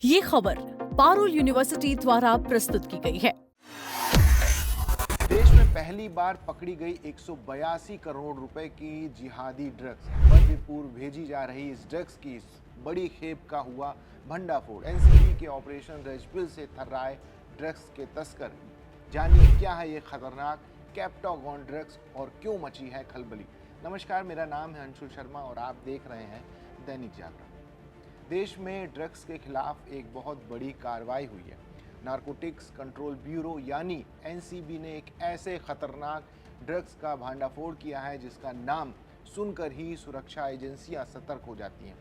ये खबर पारुल यूनिवर्सिटी द्वारा प्रस्तुत की गई है। देश में पहली बार पकड़ी गई 182 करोड़ रुपए की जिहादी ड्रग्स। मध्य पूर्व भेजी जा रही इस ड्रग्स की इस बड़ी खेप का हुआ भंडाफोड़। एनसीबी के ऑपरेशन रेड से थर्राए ड्रग्स के तस्कर। जानिए क्या है ये खतरनाक कैप्टागॉन ड्रग्स और क्यों मची है खलबली। नमस्कार, मेरा नाम है अंशुल शर्मा और आप देख रहे हैं दैनिक जागरण। देश में ड्रग्स के खिलाफ एक बहुत बड़ी कार्रवाई हुई है। नारकोटिक्स कंट्रोल ब्यूरो यानी एनसीबी ने एक ऐसे खतरनाक ड्रग्स का भांडाफोड़ किया है जिसका नाम सुनकर ही सुरक्षा एजेंसियां सतर्क हो जाती हैं।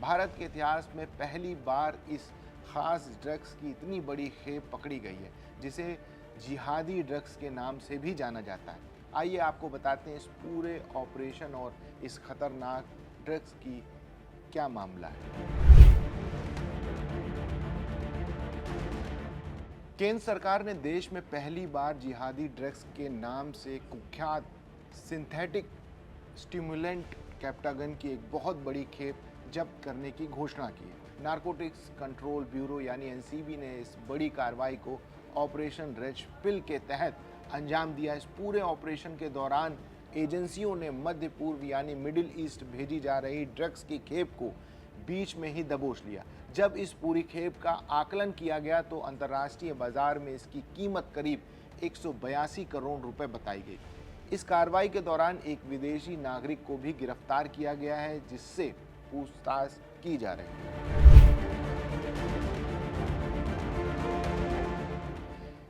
भारत के इतिहास में पहली बार इस खास ड्रग्स की इतनी बड़ी खेप पकड़ी गई है जिसे जिहादी ड्रग्स के नाम से भी जाना जाता है। आइए आपको बताते हैं इस पूरे ऑपरेशन और इस खतरनाक ड्रग्स की क्या मामला है। केंद्र सरकार ने देश में पहली बार जिहादी ड्रग्स के नाम से कुख्यात सिंथेटिक स्टिमुलेंट कैप्टागन की एक बहुत बड़ी खेप जब्त करने की घोषणा की है। नारकोटिक्स कंट्रोल ब्यूरो यानी एनसीबी ने इस बड़ी कार्रवाई को ऑपरेशन रेड पिल के तहत अंजाम दिया। इस पूरे ऑपरेशन के दौरान एजेंसियों ने मध्य पूर्व यानी मिडिल ईस्ट भेजी जा रही ड्रग्स की खेप को बीच में ही दबोच लिया। जब इस पूरी खेप का आकलन किया गया तो अंतर्राष्ट्रीय बाजार में इसकी कीमत करीब 182 करोड़ रुपए बताई गई। इस कार्रवाई के दौरान एक विदेशी नागरिक को भी गिरफ्तार किया गया है जिससे पूछताछ की जा रही है।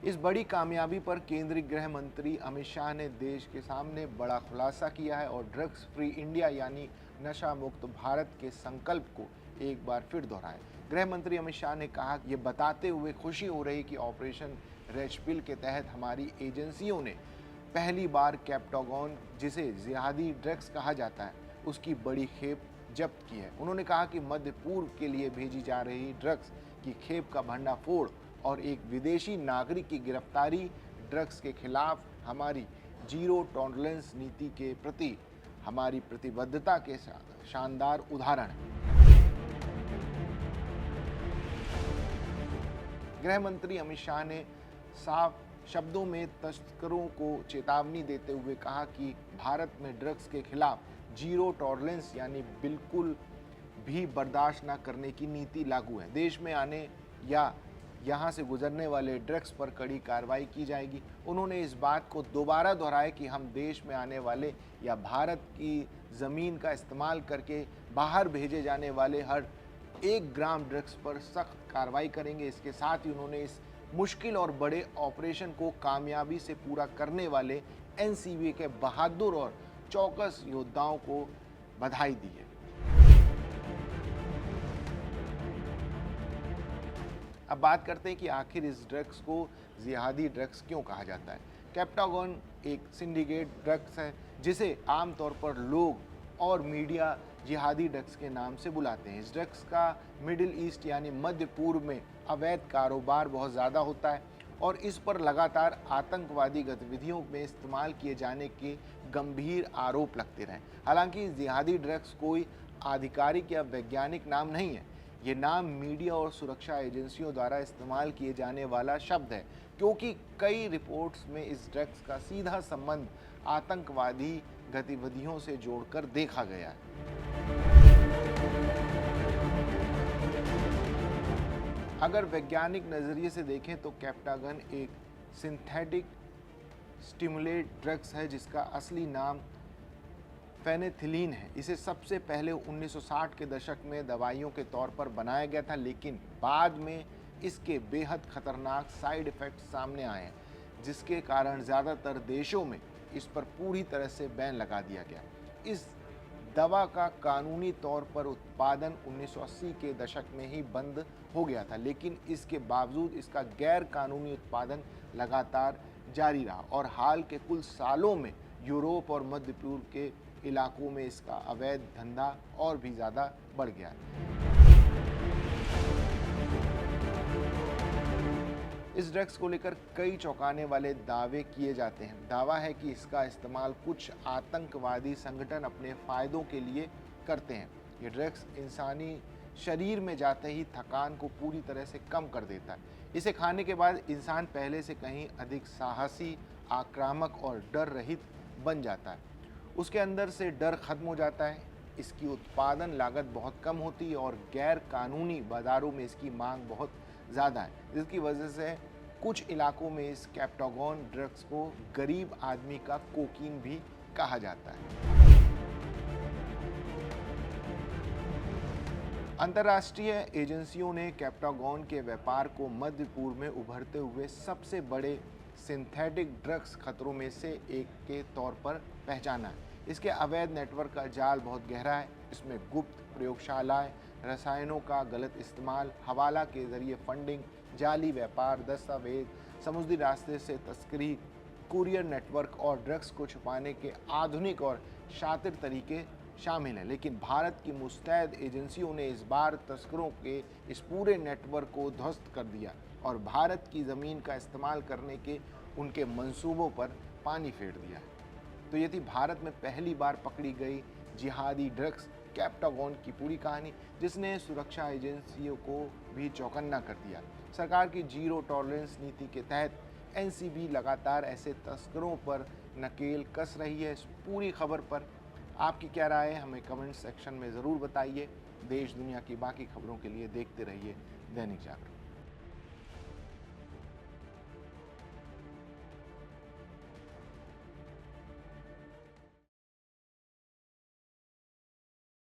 इस बड़ी कामयाबी पर केंद्रीय गृह मंत्री अमित शाह ने देश के सामने बड़ा खुलासा किया है और ड्रग्स फ्री इंडिया यानी नशा मुक्त भारत के संकल्प को एक बार फिर दोहराया। गृह मंत्री अमित शाह ने कहा, ये बताते हुए खुशी हो रही कि ऑपरेशन रेड पिल के तहत हमारी एजेंसियों ने पहली बार कैप्टागॉन, जिसे जिहादी ड्रग्स कहा जाता है, उसकी बड़ी खेप जब्त की है। उन्होंने कहा कि मध्य पूर्व के लिए भेजी जा रही ड्रग्स की खेप का भंडाफोड़ और एक विदेशी नागरिक की गिरफ्तारी ड्रग्स के खिलाफ हमारी जीरो टॉलरेंस नीति के प्रति हमारी प्रतिबद्धता के शानदार उदाहरण है। गृह मंत्री अमित शाह ने साफ शब्दों में तस्करों को चेतावनी देते हुए कहा कि भारत में ड्रग्स के खिलाफ जीरो टॉलरेंस यानी बिल्कुल भी बर्दाश्त न करने की नीति लागू है। देश में आने या यहाँ से गुजरने वाले ड्रग्स पर कड़ी कार्रवाई की जाएगी। उन्होंने इस बात को दोबारा दोहराया कि हम देश में आने वाले या भारत की ज़मीन का इस्तेमाल करके बाहर भेजे जाने वाले हर 1 ग्राम ड्रग्स पर सख्त कार्रवाई करेंगे। इसके साथ ही उन्होंने इस मुश्किल और बड़े ऑपरेशन को कामयाबी से पूरा करने वाले एनसीबी के बहादुर और चौकस योद्धाओं को बधाई दी है। अब बात करते हैं कि आखिर इस ड्रग्स को जिहादी ड्रग्स क्यों कहा जाता है। कैप्टागॉन एक सिंडिकेट ड्रग्स है जिसे आमतौर पर लोग और मीडिया जिहादी ड्रग्स के नाम से बुलाते हैं। इस ड्रग्स का मिडिल ईस्ट यानी मध्य पूर्व में अवैध कारोबार बहुत ज़्यादा होता है और इस पर लगातार आतंकवादी गतिविधियों में इस्तेमाल किए जाने के गंभीर आरोप लगते रहे। हालांकि जिहादी ड्रग्स कोई आधिकारिक या वैज्ञानिक नाम नहीं है। ये नाम मीडिया और सुरक्षा एजेंसियों द्वारा इस्तेमाल किए जाने वाला शब्द है क्योंकि कई रिपोर्ट्स में इस ड्रग्स का सीधा संबंध आतंकवादी गतिविधियों से जोड़कर देखा गया है। अगर वैज्ञानिक नज़रिए से देखें तो कैप्टागन एक सिंथेटिक स्टिमुलेट ड्रग्स है जिसका असली नाम फेनेथिलीन है। इसे सबसे पहले 1960 के दशक में दवाइयों के तौर पर बनाया गया था, लेकिन बाद में इसके बेहद खतरनाक साइड इफ़ेक्ट सामने आए हैं जिसके कारण ज़्यादातर देशों में इस पर पूरी तरह से बैन लगा दिया गया। इस दवा का कानूनी तौर पर उत्पादन 1980 के दशक में ही बंद हो गया था, लेकिन इसके बावजूद इसका गैर कानूनी उत्पादन लगातार जारी रहा और हाल के कुछ सालों में यूरोप और मध्य पूर्व के इलाकों में इसका अवैध धंधा और भी ज़्यादा बढ़ गया है। इस ड्रग्स को लेकर कई चौंकाने वाले दावे किए जाते हैं। दावा है कि इसका इस्तेमाल कुछ आतंकवादी संगठन अपने फ़ायदों के लिए करते हैं। ये ड्रग्स इंसानी शरीर में जाते ही थकान को पूरी तरह से कम कर देता है। इसे खाने के बाद इंसान पहले से कहीं अधिक साहसी, आक्रामक और डर रहित बन जाता है। उसके अंदर से डर खत्म हो जाता है। इसकी उत्पादन लागत बहुत कम होती है और गैर कानूनी बाज़ारों में इसकी मांग बहुत ज़्यादा है, जिसकी वजह से कुछ इलाकों में इस कैप्टागॉन ड्रग्स को गरीब आदमी का कोकीन भी कहा जाता है। अंतर्राष्ट्रीय एजेंसियों ने कैप्टागॉन के व्यापार को मध्य पूर्व में उभरते हुए सबसे बड़े सिंथेटिक ड्रग्स खतरों में से एक के तौर पर पहचाना है। इसके अवैध नेटवर्क का जाल बहुत गहरा है। इसमें गुप्त प्रयोगशालाएं, रसायनों का गलत इस्तेमाल, हवाला के जरिए फंडिंग, जाली व्यापार, दस्तावेज, समुद्री रास्ते से तस्करी, कुरियर नेटवर्क और ड्रग्स को छुपाने के आधुनिक और शातिर तरीके शामिल हैं। लेकिन भारत की मुस्तैद एजेंसियों ने इस बार तस्करों के इस पूरे नेटवर्क को ध्वस्त कर दिया और भारत की ज़मीन का इस्तेमाल करने के उनके मंसूबों पर पानी फेर दिया है। तो ये थी भारत में पहली बार पकड़ी गई जिहादी ड्रग्स कैप्टागॉन की पूरी कहानी, जिसने सुरक्षा एजेंसियों को भी चौकन्ना कर दिया। सरकार की जीरो टॉलरेंस नीति के तहत एनसीबी लगातार ऐसे तस्करों पर नकेल कस रही है। इस पूरी खबर पर आपकी क्या राय है, हमें कमेंट सेक्शन में ज़रूर बताइए। देश दुनिया की बाकी खबरों के लिए देखते रहिए दैनिक जागरण।